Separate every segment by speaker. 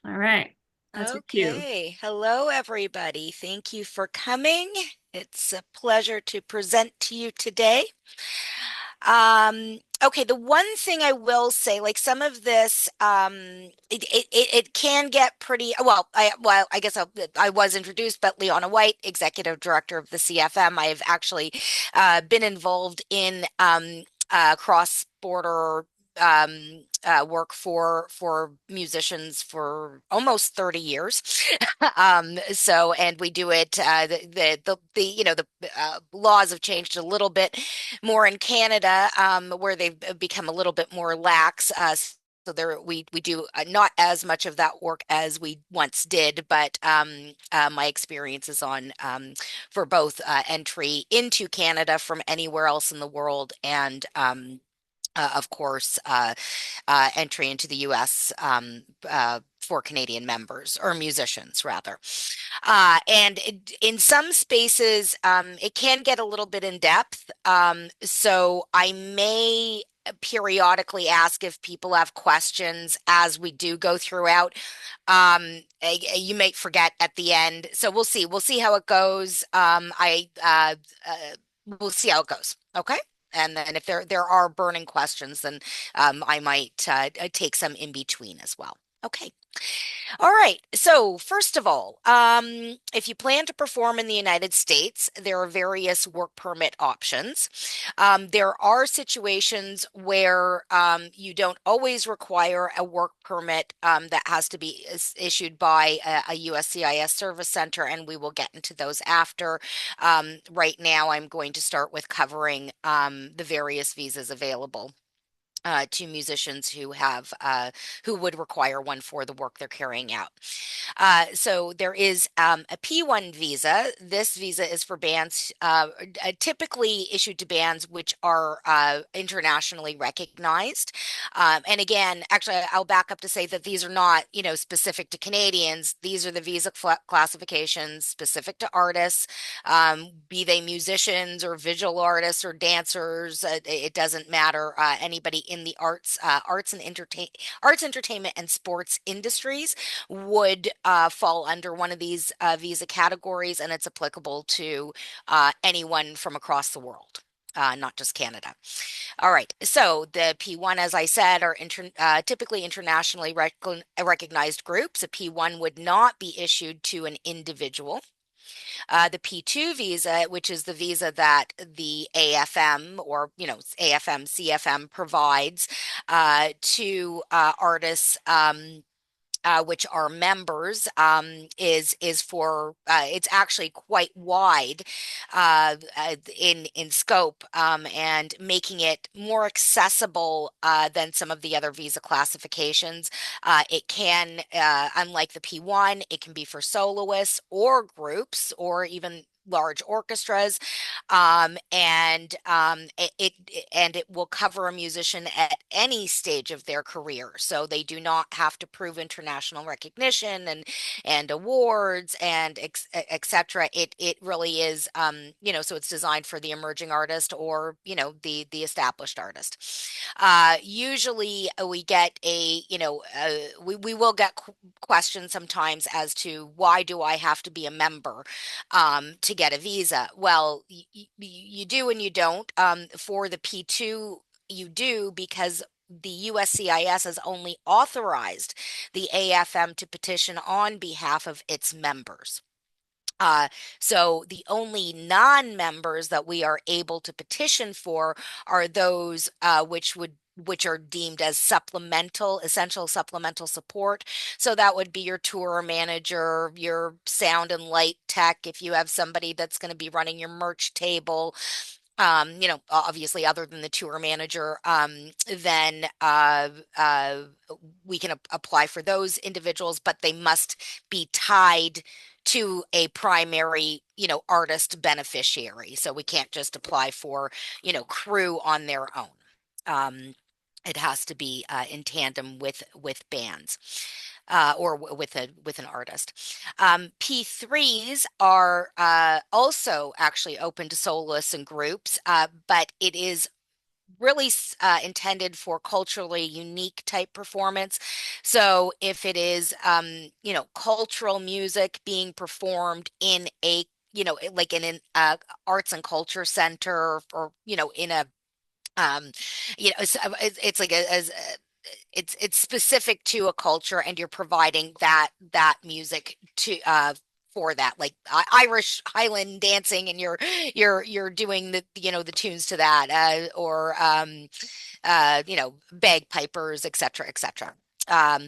Speaker 1: All right. That's your cue.
Speaker 2: Okay. Hello, everybody. Thank you for coming. It's a pleasure to present to you today. Okay, the one thing I will say, like some of this, it can get pretty I guess I was introduced, but Leona White, Executive Director of the CFM. I have actually been involved in cross-border work for musicians for almost 30 years. And we do it the laws have changed a little bit more in Canada, where they've become a little bit more lax. So there, we do not as much of that work as we once did, but my experience is on for both entry into Canada from anywhere else in the world and of course, entry into the U.S. For Canadian members or musicians, rather. In some spaces, it can get a little bit in depth. So I may periodically ask if people have questions as we do go throughout. You may forget at the end. So we'll see. We'll see how it goes. We'll see how it goes. Okay. And then if there are burning questions, then I might take some in between as well. Okay. All right. So, first of all, if you plan to perform in the United States, there are various work permit options. There are situations where you don't always require a work permit that has to be issued by a USCIS service center, and we will get into those after. Right now, I'm going to start with covering the various visas available to musicians who would require one for the work they're carrying out. So there is a P1 visa. This visa is for bands typically issued to bands which are internationally recognized. And again, actually, I'll back up to say that these are not, specific to Canadians. These are the visa classifications specific to artists, be they musicians or visual artists or dancers. It doesn't matter. Anybody in the arts, entertainment, and sports industries would fall under one of these visa categories, and it's applicable to anyone from across the world. Not just Canada. All right. So the P1, as I said, are typically internationally recognized groups. A P1 would not be issued to an individual. The P2 visa, which is the visa that the AFM or, AFM, CFM provides to artists. Which are members, is for it's actually quite wide in scope, and making it more accessible than some of the other visa classifications. It can, unlike the P1, it can be for soloists or groups or even large orchestras, and it will cover a musician at any stage of their career. So they do not have to prove international recognition and awards and etc. It really is, so it's designed for the emerging artist or the established artist. Usually we get we will get questions sometimes as to why do I have to be a member to get a visa. Well, you do and you don't. For the P2, you do because the USCIS has only authorized the AFM to petition on behalf of its members. Uh, so the only non-members that we are able to petition for are those which are deemed as essential supplemental support. So that would be your tour manager, your sound and light tech, if you have somebody that's going to be running your merch table, obviously other than the tour manager, then we can apply for those individuals, but they must be tied to a primary, artist beneficiary. So we can't just apply for, crew on their own. It has to be in tandem with bands. Or with an artist. P3s are also actually open to soloists and groups, but it is really intended for culturally unique type performance. So if it is, cultural music being performed in a, like in an arts and culture center, or, in a, um, it's like it's specific to a culture, and you're providing that music to for that, like Irish Highland dancing, and you're doing the tunes to that, or bagpipers, etc., etc. Um,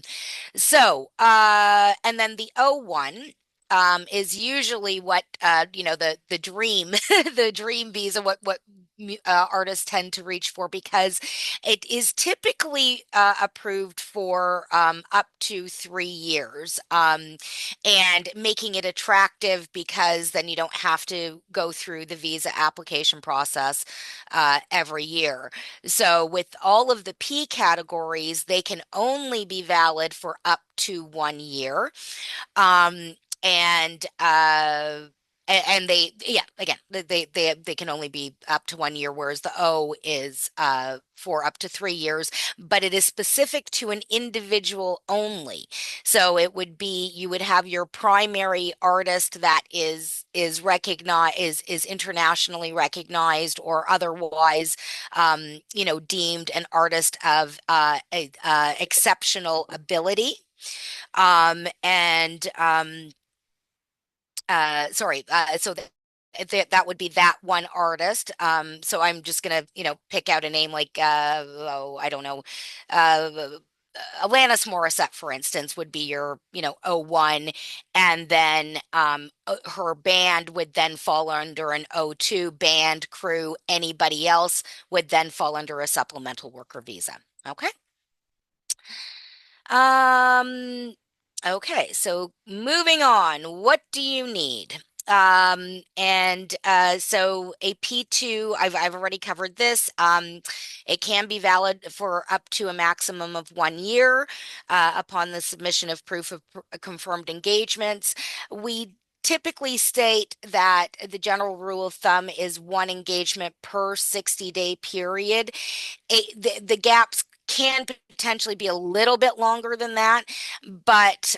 Speaker 2: and then the O1 is usually what, the dream, the dream visa, what artists tend to reach for, because it is typically approved for up to 3 years, and making it attractive because then you don't have to go through the visa application process every year. So with all of the P categories, they can only be valid for up to 1 year. Um, and they, yeah, again, they can only be up to 1 year, whereas the O is for up to 3 years, but it is specific to an individual only. So it would be, you would have your primary artist that is recognized, is internationally recognized, or otherwise, deemed an artist of exceptional ability. And sorry, so that would be that one artist. So I'm just gonna, pick out a name like, oh, I don't know, uh, Alanis Morissette, for instance, would be your, O1, and then her band would then fall under an O2, band, crew, anybody else would then fall under a supplemental worker visa. Okay. Um, okay, so moving on, what do you need? And so a P2, I've already covered this. It can be valid for up to a maximum of 1 year upon the submission of proof of confirmed engagements. We typically state that the general rule of thumb is one engagement per 60-day period. The gaps can potentially be a little bit longer than that, but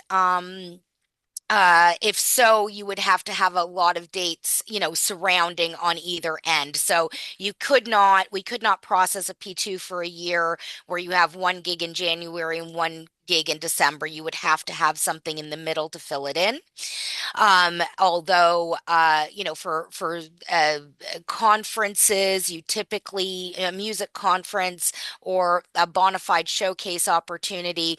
Speaker 2: if so, you would have to have a lot of dates, surrounding on either end. So we could not process a P2 for a year where you have one gig in January and one gig in December. You would have to have something in the middle to fill it in. Although, for conferences, you typically, a music conference or a bona fide showcase opportunity,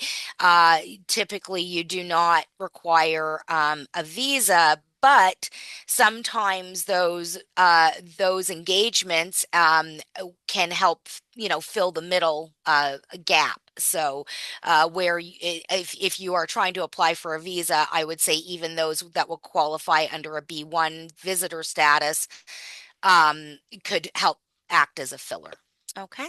Speaker 2: typically you do not require a visa. But sometimes those engagements can help, fill the middle gap. So where if you are trying to apply for a visa, I would say even those that will qualify under a B1 visitor status could help act as a filler. Okay.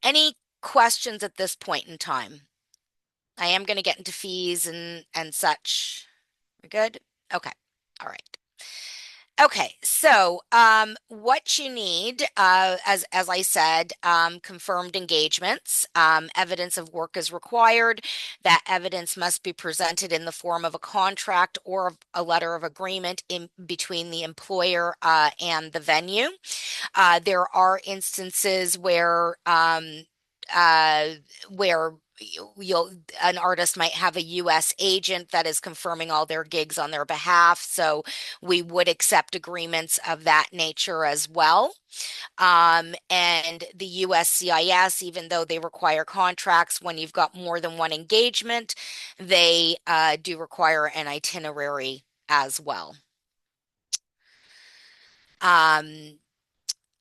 Speaker 2: Any questions at this point in time? I am going to get into fees and such. We're good? Okay. All right. Okay, so what you need, as I said, confirmed engagements, evidence of work is required. That evidence must be presented in the form of a contract or a letter of agreement in between the employer and the venue. There are instances uh, where you'll an artist might have a U.S. agent that is confirming all their gigs on their behalf, so we would accept agreements of that nature as well. And the USCIS, even though they require contracts when you've got more than one engagement, they do require an itinerary as well. Um,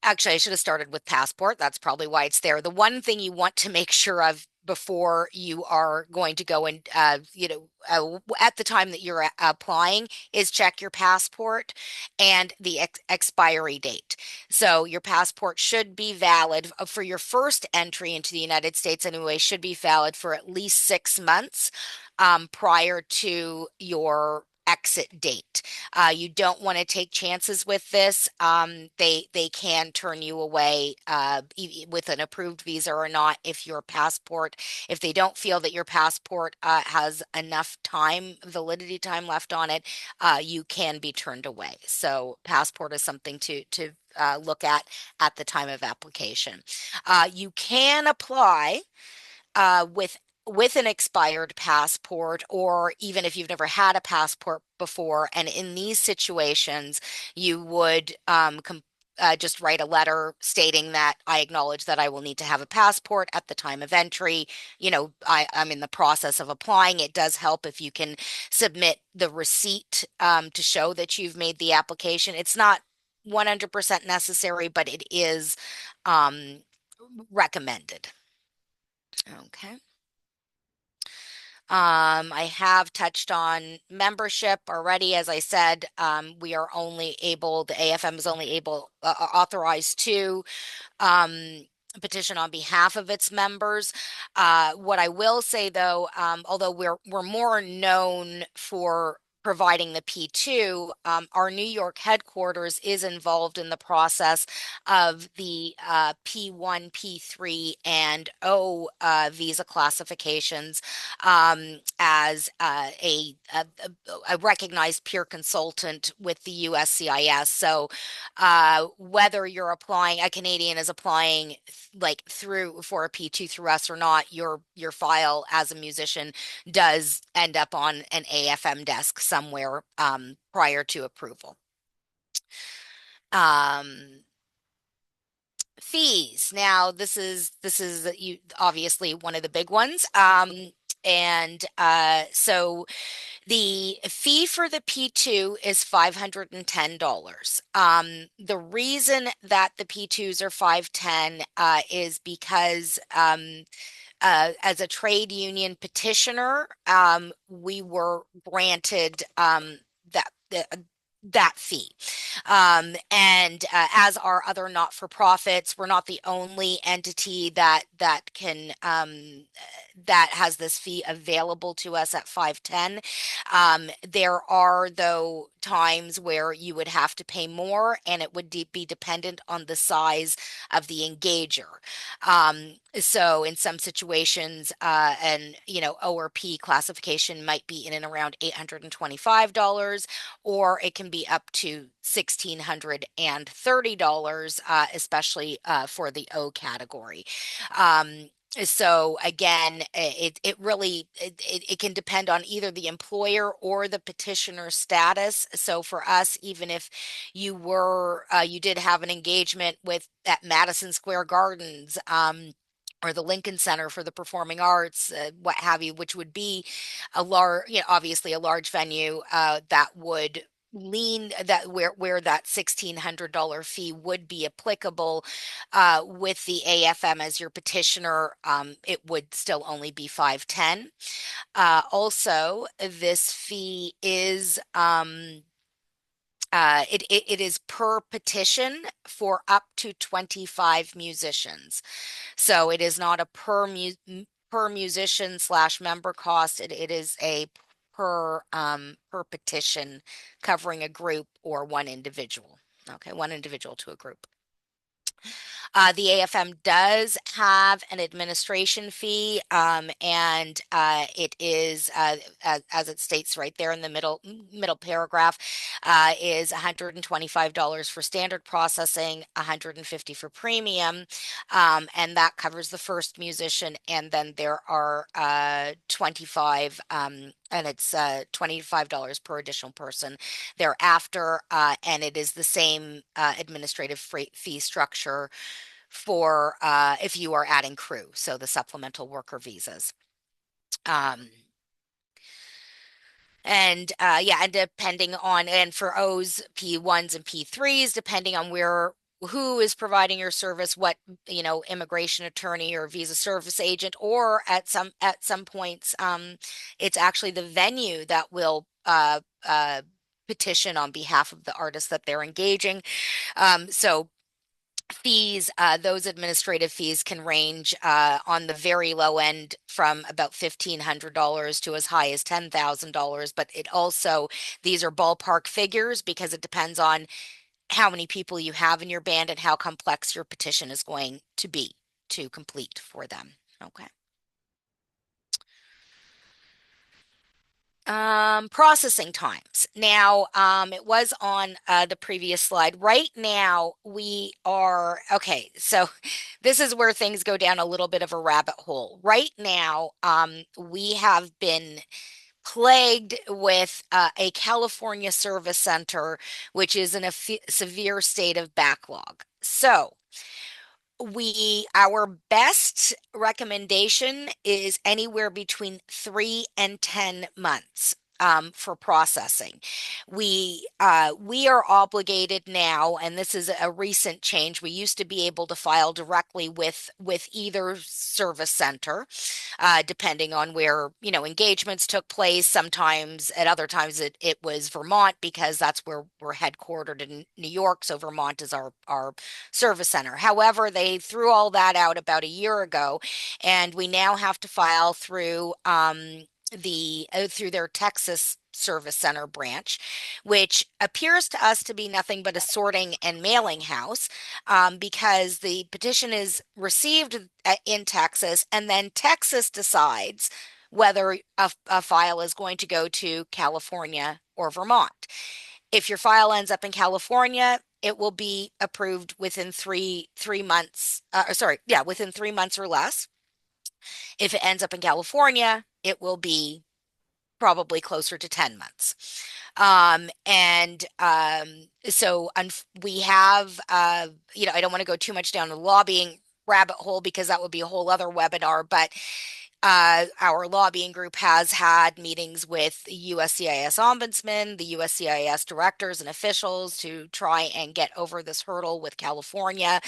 Speaker 2: Actually, I should have started with passport. That's probably why it's there. The one thing you want to make sure of before you are going to go and, at the time that you're applying, is check your passport and the expiry date. So your passport should be valid for your first entry into the United States anyway, should be valid for at least 6 months prior to your exit date. You don't want to take chances with this. They can turn you away with an approved visa or not if your passport, if they don't feel that your passport has enough time, validity time left on it, you can be turned away. So passport is something to look at the time of application. You can apply with an expired passport, or even if you've never had a passport before. And in these situations, you would just write a letter stating that I acknowledge that I will need to have a passport at the time of entry. I'm in the process of applying. It does help if you can submit the receipt to show that you've made the application. It's not 100% necessary, but it is um, recommended. Okay. I have touched on membership already. As I said, we are only able, the AFM is only able, authorized to petition on behalf of its members. What I will say though, although we're more known for providing the P2, our New York headquarters is involved in the process of the P1, P3, and O visa classifications as a recognized peer consultant with the USCIS. So whether you're applying, a Canadian is applying like through for a P2 through us or not, your file as a musician does end up on an AFM desk somewhere prior to approval. Fees. Now, this is you obviously one of the big ones. And so the fee for the P2 is $510. The reason that the P2s are 510 is because as a trade union petitioner, we were granted that. That fee. And as are other not-for-profits, we're not the only entity that can that has this fee available to us at 510. There are, though, times where you would have to pay more, and it would be dependent on the size of the engager. So in some situations, an O or P classification might be in and around $825, or it can be up to $1,630, especially for the O category. So again, it really it can depend on either the employer or the petitioner status. So for us, even if you did have an engagement with at Madison Square Gardens, or the Lincoln Center for the Performing Arts, what have you, which would be a large, obviously a large venue that would lean that where that $1,600 fee would be applicable with the AFM as your petitioner, it would still only be 510. Also, this fee is it is per petition for up to 25 musicians. So it is not a per musician slash member cost. It is a per petition covering a group or one individual. Okay, one individual to a group. The AFM does have an administration fee, and it is, as it states right there in the middle paragraph, is $125 for standard processing, $150 for premium, and that covers the first musician. And then there are 25, and it's $25 per additional person thereafter, and it is the same administrative fee structure for if you are adding crew, so the supplemental worker visas. And yeah, and depending on, and for O's, P1s and P3s, depending on who is providing your service, what, immigration attorney or visa service agent, or at some points, it's actually the venue that will petition on behalf of the artist that they're engaging. So fees, those administrative fees can range on the very low end from about $1,500 to as high as $10,000. But it also, these are ballpark figures because it depends on how many people you have in your band and how complex your petition is going to be to complete for them. Okay. Processing times. Now, it was on the previous slide. Right now, we are okay. So, this is where things go down a little bit of a rabbit hole. Right now, we have been plagued with a California service center, which is in a severe state of backlog. So, our best recommendation is anywhere between 3 and 10 months for processing. We are obligated now, and this is a recent change. We used to be able to file directly with either service center, depending on where, engagements took place. Sometimes at other times it was Vermont because that's where we're headquartered in New York. So Vermont is our service center. However, they threw all that out about a year ago, and we now have to file through through their Texas service center branch, which appears to us to be nothing but a sorting and mailing house, because the petition is received in Texas, and then Texas decides whether a file is going to go to California or Vermont. If your file ends up in California, it will be approved within three months. Sorry, yeah, within 3 months or less. If it ends up in California, it will be probably closer to 10 months. And so we have, I don't want to go too much down the lobbying rabbit hole because that would be a whole other webinar, but our lobbying group has had meetings with the USCIS ombudsman, the USCIS directors and officials to try and get over this hurdle with California.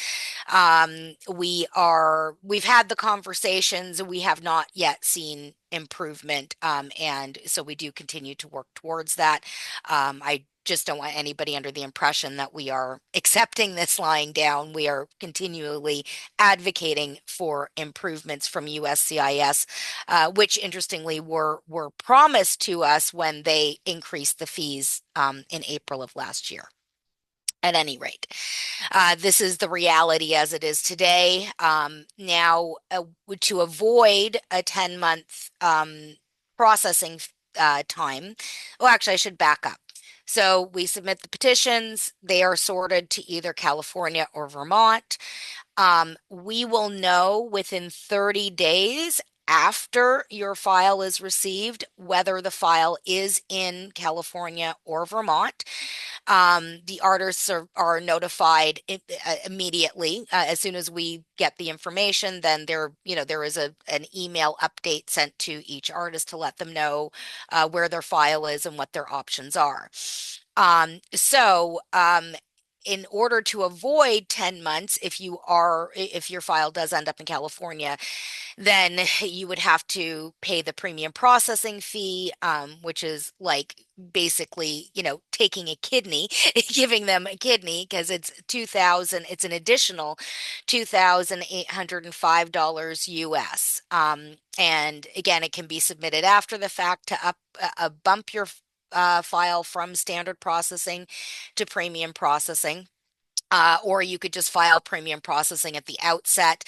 Speaker 2: We've had the conversations. We have not yet seen improvement. And so we do continue to work towards that. I just don't want anybody under the impression that we are accepting this lying down. We are continually advocating for improvements from USCIS, which interestingly were promised to us when they increased the fees in April of last year. At any rate, this is the reality as it is today. Now, to avoid a 10-month processing time, well, actually, I should back up. So we submit the petitions. They are sorted to either California or Vermont. We will know within 30 days after your file is received whether the file is in California or Vermont. The artists are notified immediately as soon as we get the information. Then there is an email update sent to each artist to let them know where their file is and what their options are. In order to avoid 10 months, if your file does end up in California, then you would have to pay the premium processing fee, which is like basically, taking a kidney, giving them a kidney because it's an additional $2,805 US. And again, it can be submitted after the fact to bump your file from standard processing to premium processing. Or you could just file premium processing at the outset.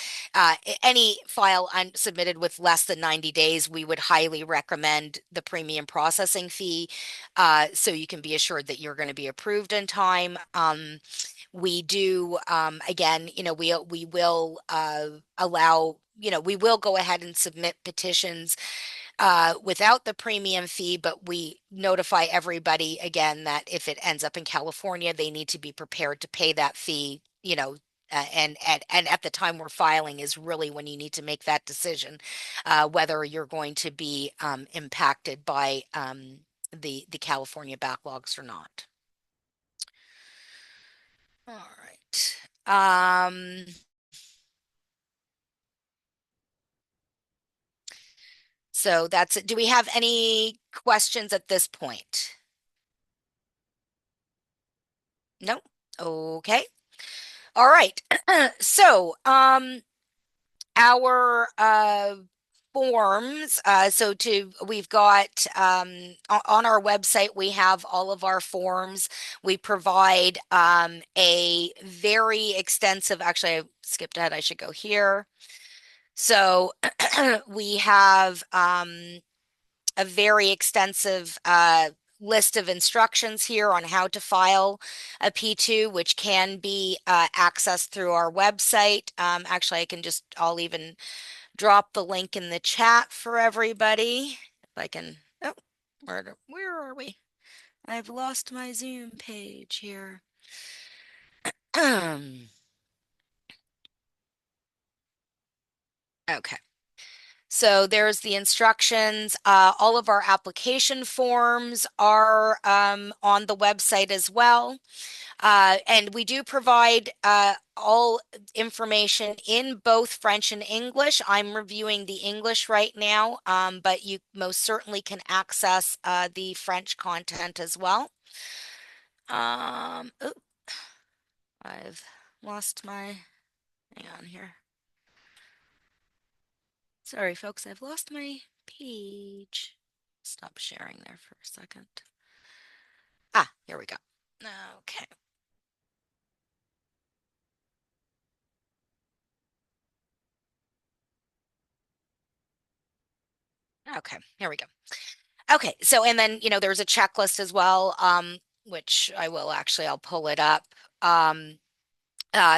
Speaker 2: Any file submitted with less than 90 days, we would highly recommend the premium processing fee, so you can be assured that you're going to be approved in time. We do, again, we will allow, we will go ahead and submit petitions without the premium fee, but we notify everybody again that if it ends up in California, they need to be prepared to pay that fee, and at the time we're filing is really when you need to make that decision, whether you're going to be impacted by the California backlogs or not. All right. So that's it. Do we have any questions at this point? No? Okay. All right. So, our forms. We've got on our website, we have all of our forms. We provide a very extensive, actually, I skipped ahead. I should go here. So we have a very extensive list of instructions here on how to file a P2, which can be accessed through our website. Actually, I'll even drop the link in the chat for everybody. If I can, oh, where are we? I've lost my Zoom page here. Okay. So there's the instructions. All of our application forms are on the website as well. And we do provide all information in both French and English. I'm reviewing the English right now, but you most certainly can access the French content as well. Oh, I've lost hang on here. Sorry, folks, I've lost my page. Stop sharing there for a second. Ah, here we go. Okay. Okay, here we go. Okay, so and then there's a checklist as well, which I'll pull it up.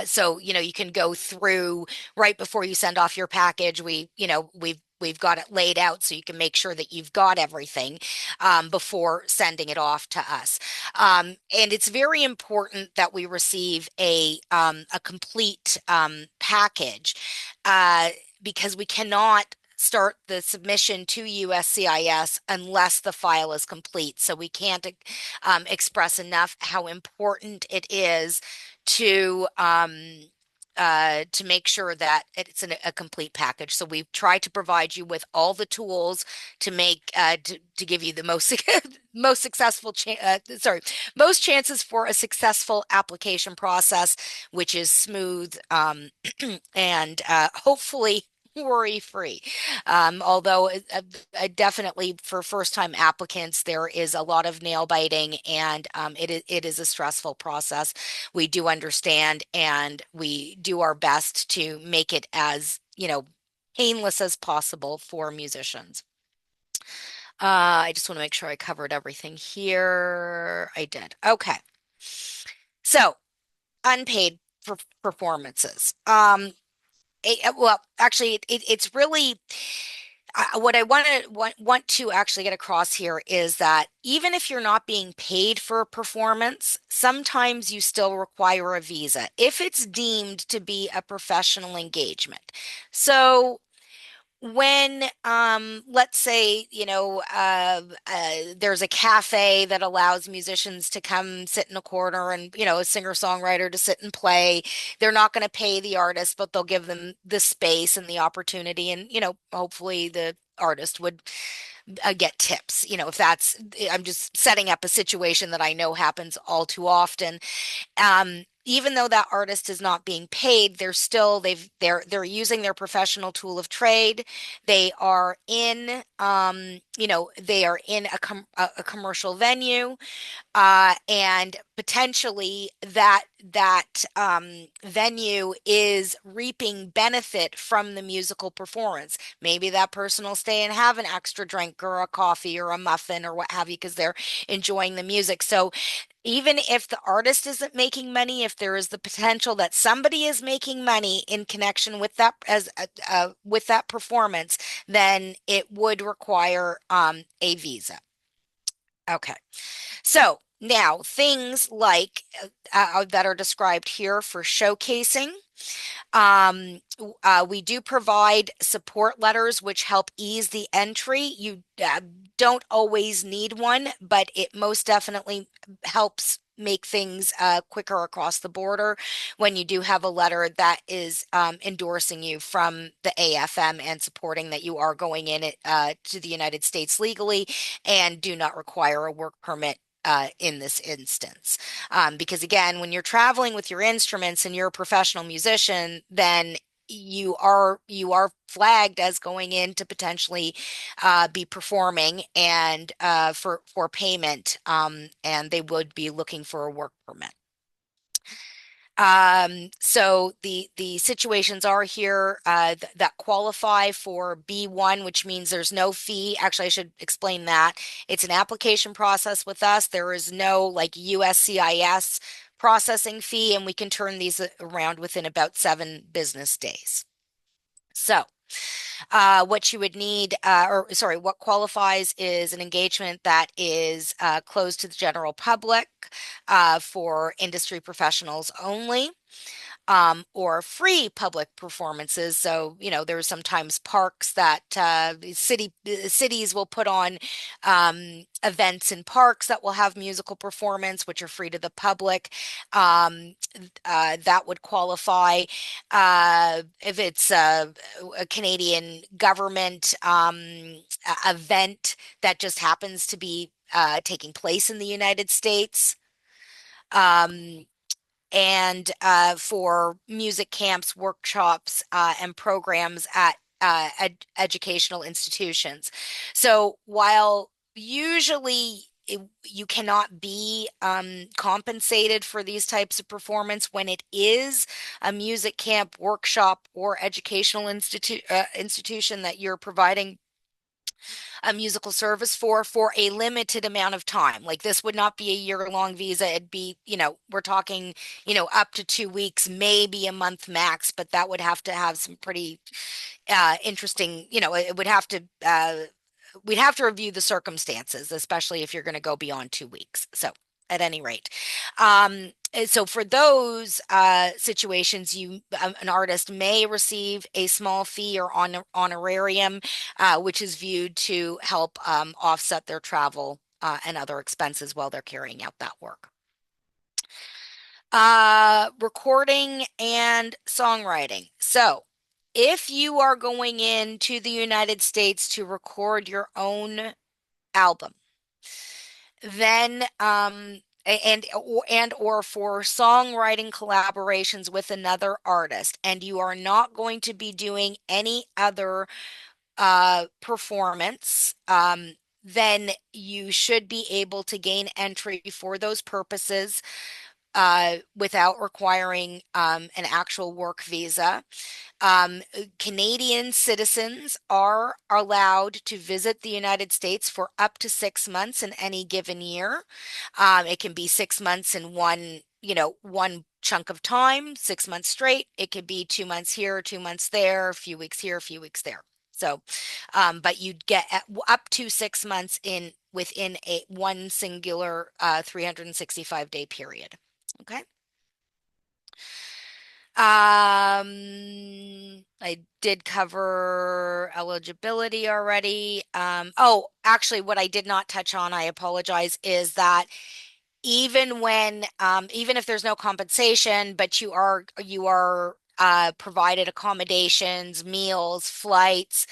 Speaker 2: So you can go through right before you send off your package. We've got it laid out so you can make sure that you've got everything before sending it off to us. And it's very important that we receive a complete package because we cannot start the submission to USCIS unless the file is complete. So we can't express enough how important it is to make sure that it's a complete package. So we've tried to provide you with all the tools to make to give you the most successful most chances for a successful application process, which is smooth and hopefully worry-free. Although definitely for first-time applicants, there is a lot of nail biting and it is a stressful process. We do understand and we do our best to make it as, painless as possible for musicians. I just want to make sure I covered everything here. I did. Okay. So, unpaid performances. Well, actually, it's really what I want to actually get across here is that even if you're not being paid for a performance, sometimes you still require a visa if it's deemed to be a professional engagement. So when let's say there's a cafe that allows musicians to come sit in a corner and a singer-songwriter to sit and play, they're not going to pay the artist, but they'll give them the space and the opportunity, and hopefully the artist would get tips. If that's, I'm just setting up a situation that I know happens all too often. Even though that artist is not being paid, they're using their professional tool of trade. They are in they are in a commercial venue, and potentially that venue is reaping benefit from the musical performance. Maybe that person will stay and have an extra drink or a coffee or a muffin or what have you because they're enjoying the music. So even if the artist isn't making money, if there is the potential that somebody is making money in connection with that with that performance, then it would require a visa. Okay. So now things like that are described here for showcasing. We do provide support letters which help ease the entry. You don't always need one, but it most definitely helps make things quicker across the border when you do have a letter that is endorsing you from the AFM and supporting that you are going in to the United States legally and do not require a work permit in this instance. Because again, when you're traveling with your instruments and you're a professional musician, then you are flagged as going in to potentially be performing and for payment, and they would be looking for a work permit. So the situations are here that qualify for B1, which means there's no fee. Actually, I should explain that. It's an application process with us. There is no like USCIS processing fee, and we can turn these around within about 7 business days. So, what you would need, or sorry, what qualifies is an engagement that is closed to the general public for industry professionals only, or free public performances. So, there's sometimes parks that cities will put on events in parks that will have musical performance, which are free to the public. That would qualify. If it's a Canadian government event that just happens to be taking place in the United States. Um, and for music camps, workshops, and programs at educational institutions. So while usually you cannot be compensated for these types of performance, when it is a music camp, workshop, or educational institution that you're providing a musical service for a limited amount of time. Like this would not be a year-long visa. It'd be, we're talking, up to 2 weeks, maybe a month max, but that would have to have some pretty interesting, it would have to we'd have to review the circumstances, especially if you're going to go beyond 2 weeks. So at any rate, so for those situations, an artist may receive a small fee or honorarium, which is viewed to help offset their travel and other expenses while they're carrying out that work. Recording and songwriting. So if you are going into the United States to record your own album, then and or for songwriting collaborations with another artist, and you are not going to be doing any other performance, then you should be able to gain entry for those purposes without requiring an actual work visa. Canadian citizens are allowed to visit the United States for up to 6 months in any given year. It can be 6 months in one chunk of time, 6 months straight. It could be 2 months here, 2 months there, a few weeks here, a few weeks there. So, but you'd get up to 6 months within one singular 365-day period. Okay. I did cover eligibility already. Oh, actually, what I did not touch on, I apologize, is that even if there's no compensation, but you are provided accommodations, meals, flights,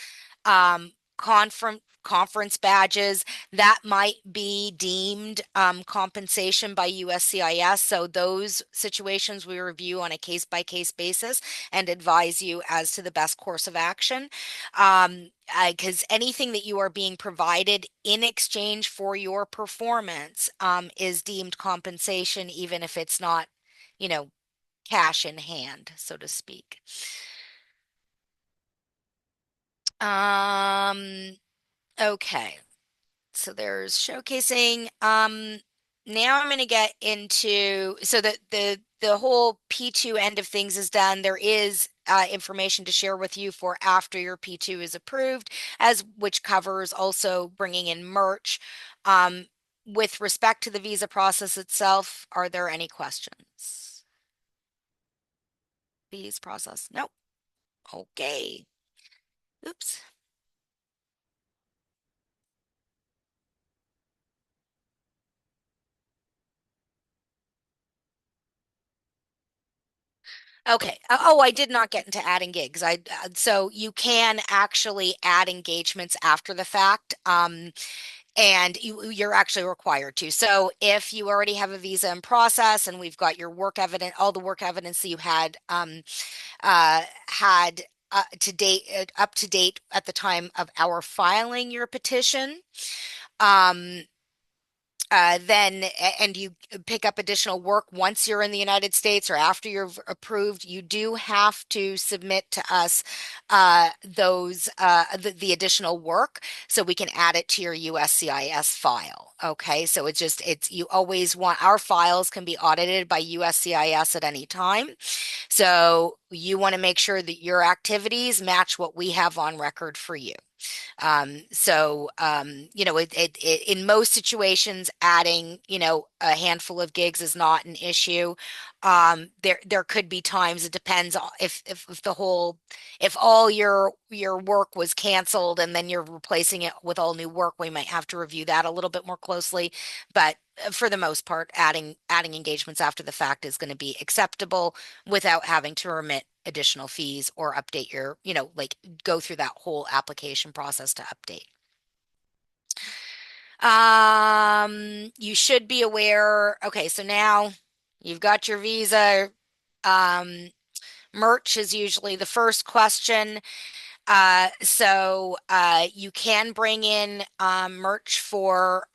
Speaker 2: conference badges that might be deemed compensation by USCIS. So those situations we review on a case-by-case basis and advise you as to the best course of action. Because anything that you are being provided in exchange for your performance is deemed compensation, even if it's not, cash in hand, so to speak. Okay. So there's showcasing. Now I'm going to get into, so the whole P2 end of things is done. There is information to share with you for after your P2 is approved, which covers also bringing in merch. With respect to the visa process itself, are there any questions? Visa process? Nope. Okay. Oops. Okay. Oh, I did not get into adding gigs. So you can actually add engagements after the fact. and you're actually required to. So if you already have a visa in process and we've got your work evidence, all the work evidence that you had to date, up to date at the time of our filing your petition, um, then and you pick up additional work once you're in the United States or after you're approved, you do have to submit to us the additional work so we can add it to your USCIS file. Okay, so it's you always want our files can be audited by USCIS at any time. So you want to make sure that your activities match what we have on record for you. In most situations, adding, a handful of gigs is not an issue. There could be times it depends if all your work was canceled and then you're replacing it with all new work, we might have to review that a little bit more closely. But for the most part, adding engagements after the fact is going to be acceptable without having to remit additional fees or update like go through that whole application process to update. You should be aware. Okay, so now you've got your visa. Merch is usually the first question. You can bring in merch for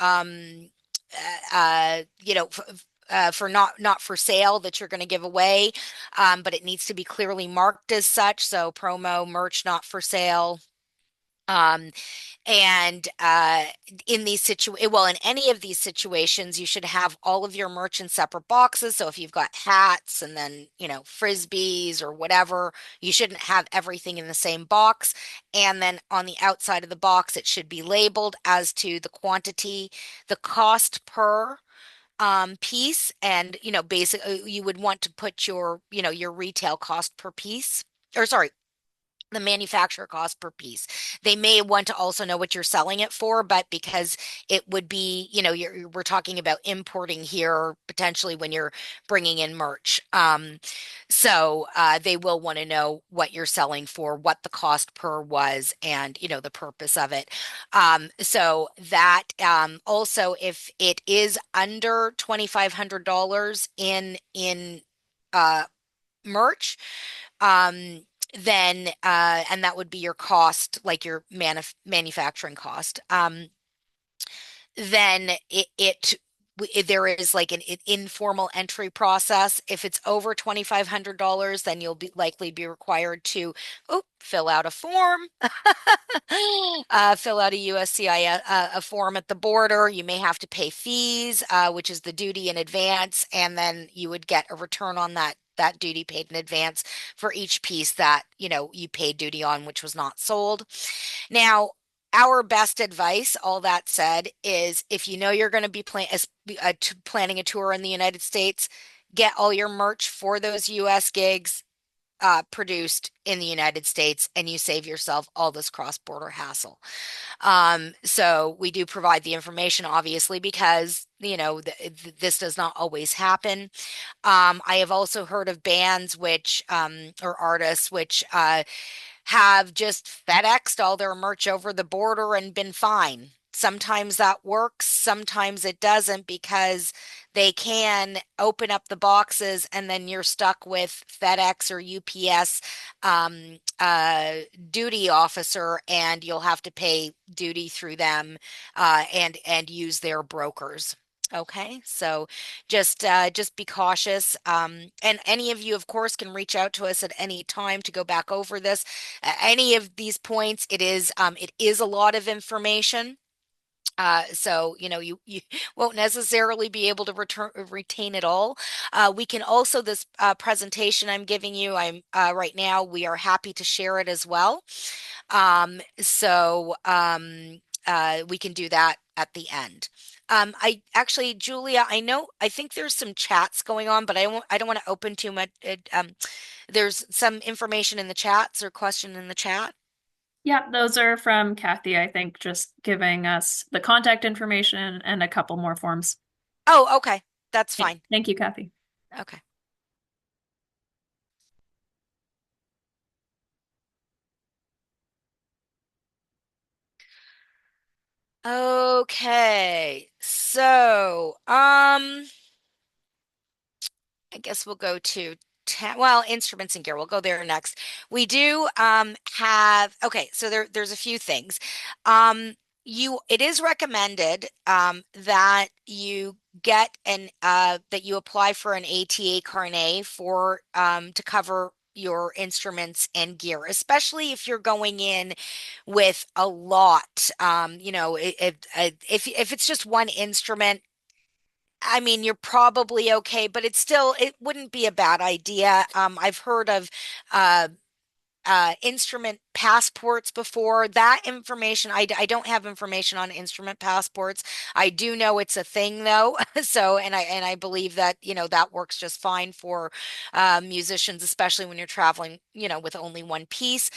Speaker 2: for not for sale that you're going to give away, but it needs to be clearly marked as such. So promo merch not for sale. Um, and in any of these situations, you should have all of your merch in separate boxes. So if you've got hats and then, frisbees or whatever, you shouldn't have everything in the same box. And then on the outside of the box, it should be labeled as to the quantity, the cost per piece, and basically you would want to put your retail cost per piece, or sorry, the manufacturer cost per piece. They may want to also know what you're selling it for, but because it would be, we're talking about importing here potentially when you're bringing in merch. They will want to know what you're selling for, what the cost per was, and, the purpose of it. Also, if it is under $2,500 in merch, then and that would be your cost, like your manufacturing cost. Then there is like an informal entry process. If it's over $2,500, then you'll likely be required to fill out a form, fill out a USCIS a form at the border. You may have to pay fees, which is the duty in advance, and then you would get a return on that duty paid in advance for each piece that you paid duty on, which was not sold. Now, our best advice, all that said, is if you know you're going to be planning a tour in the United States, get all your merch for those US gigs produced in the United States, and you save yourself all this cross-border hassle. So we do provide the information, obviously, because this does not always happen. I have also heard of bands or artists which have just FedExed all their merch over the border and been fine. Sometimes that works, sometimes it doesn't, because they can open up the boxes and then you're stuck with FedEx or UPS duty officer, and you'll have to pay duty through them and use their brokers. Okay, so just be cautious. And any of you, of course, can reach out to us at any time to go back over this. Any of these points, it is a lot of information. So you won't necessarily be able to retain it all. We can also, this presentation I'm giving you, right now, we are happy to share it as well. We can do that at the end. Julia, I think there's some chats going on, but I don't want to open too much. There's some information in the chats or question in the chat.
Speaker 1: Yeah, those are from Kathy, I think, just giving us the contact information and a couple more forms.
Speaker 2: Oh, okay. That's fine.
Speaker 1: Thank you, Kathy.
Speaker 2: Okay. Okay. So, I guess we'll go to well, instruments and gear. We'll go there next. We do have okay, so there's a few things. Um it is recommended that you get an that you apply for an ATA carnet for to cover your instruments and gear, especially if you're going in with a lot. If it's just one instrument, I mean, you're probably okay, but it wouldn't be a bad idea. I've heard of uh, instrument passports before. That information, I don't have information on instrument passports. I do know it's a thing though. So, and I believe that, that works just fine for musicians, especially when you're traveling, with only one piece.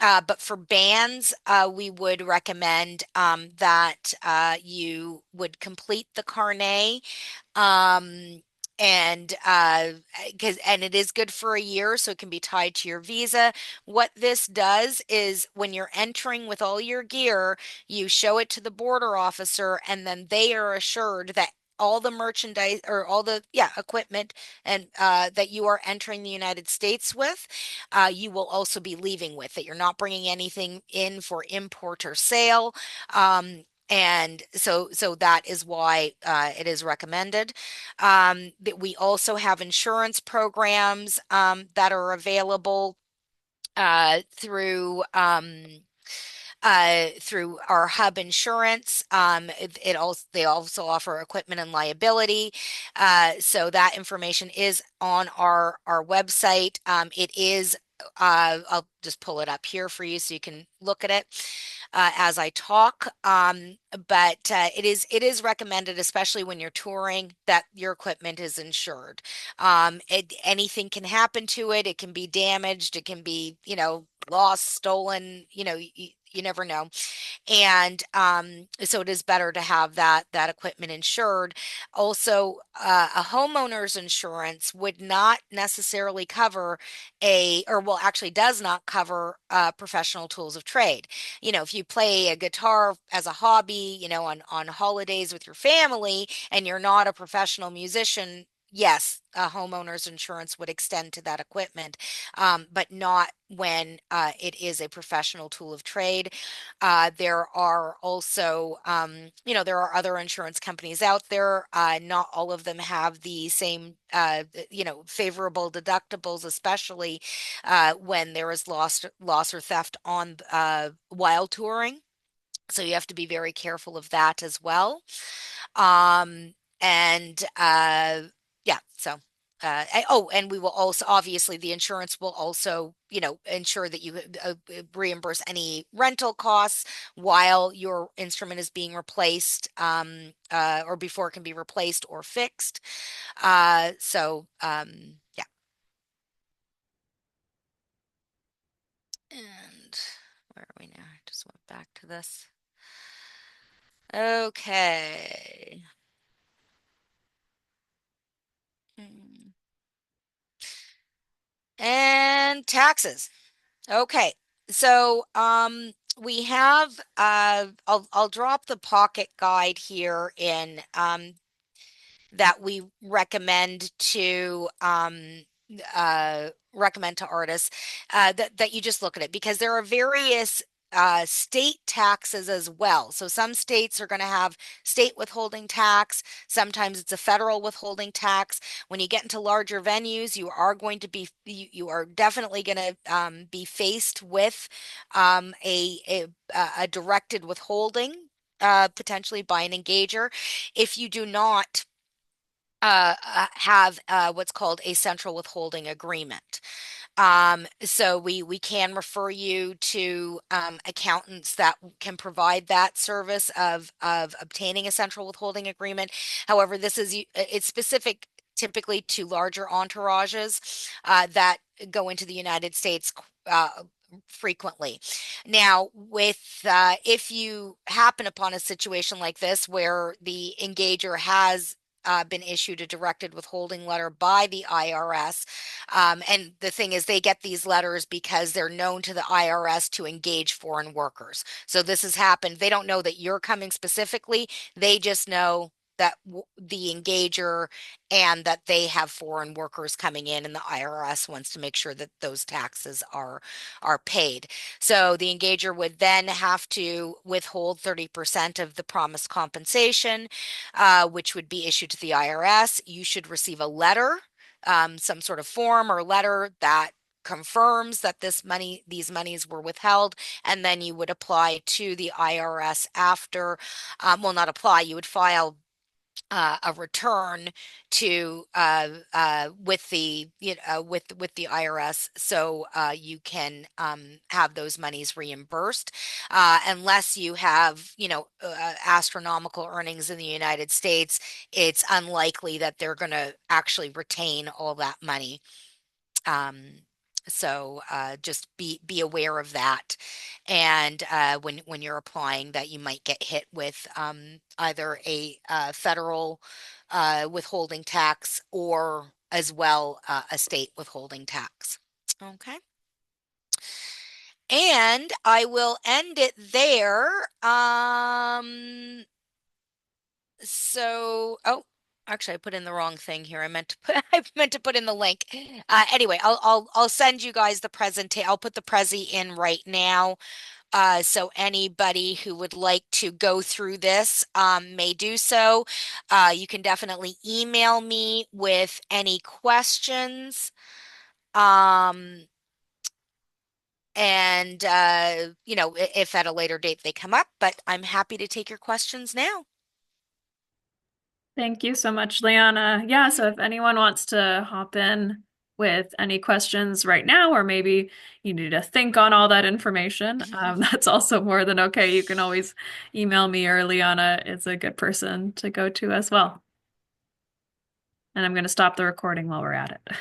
Speaker 2: But for bands, we would recommend that you would complete the carnet, um, and and it is good for a year, so it can be tied to your visa. What this does is when you're entering with all your gear, you show it to the border officer, and then they are assured that all the merchandise or all the equipment and that you are entering the United States with, you will also be leaving with, that you're not bringing anything in for import or sale. And so that is why it is recommended. That we also have insurance programs that are available through our hub insurance. It also they also offer equipment and liability. So that information is on our website. It is I'll just pull it up here for you so you can look at it as I talk. But it is recommended, especially when you're touring, that your equipment is insured. Anything can happen to it. It can be damaged. It can be, lost, stolen. You never know. And so it is better to have that equipment insured. Also, a homeowner's insurance would not necessarily cover or well, actually does not cover professional tools of trade. If you play a guitar as a hobby, on holidays with your family, and you're not a professional musician, yes, a homeowner's insurance would extend to that equipment, but not when it is a professional tool of trade. There are also, there are other insurance companies out there. Not all of them have the same, favorable deductibles, especially when there is loss or theft on while touring. So you have to be very careful of that as well. And yeah, so and we will also, obviously, the insurance will also, ensure that you reimburse any rental costs while your instrument is being replaced, or before it can be replaced or fixed. Yeah. And where are we now? I just went back to this. Okay. Hmm. And taxes. Okay. So, we have I'll drop the pocket guide here in that we recommend to artists, that you just look at it, because there are various state taxes as well. So some states are going to have state withholding tax. Sometimes it's a federal withholding tax. When you get into larger venues, you are definitely going to be faced with a directed withholding, potentially by an engager, if you do not have what's called a central withholding agreement. So we can refer you to accountants that can provide that service of obtaining a central withholding agreement. However, it's specific typically to larger entourages that go into the United States frequently. Now, if you happen upon a situation like this where the engager has been issued a directed withholding letter by the IRS. And the thing is, they get these letters because they're known to the IRS to engage foreign workers. So this has happened. They don't know that you're coming specifically. They just know that the engager and that they have foreign workers coming in, and the IRS wants to make sure that those taxes are paid. So the engager would then have to withhold 30% of the promised compensation, which would be issued to the IRS. You should receive a letter, some sort of form or letter that confirms that these monies were withheld, and then you would apply to the IRS after, well, not apply, you would file a return to with the with the IRS, so you can have those monies reimbursed, unless you have astronomical earnings in the United States. It's unlikely that they're going to actually retain all that money. Um, so just be aware of that, and when you're applying, that you might get hit with either a federal withholding tax, or as well a state withholding tax. Okay. And I will end it there. Oh, actually, I put in the wrong thing here. I meant to put I meant to put in the link. Anyway, I'll send you guys the presentation. I'll put the Prezi in right now. So anybody who would like to go through this may do so. You can definitely email me with any questions. Um, and if at a later date they come up, but I'm happy to take your questions now.
Speaker 1: Thank you so much, Liana. Yeah, so if anyone wants to hop in with any questions right now, or maybe you need to think on all that information, that's also more than okay. You can always email me, or Liana is a good person to go to as well. And I'm going to stop the recording while we're at it.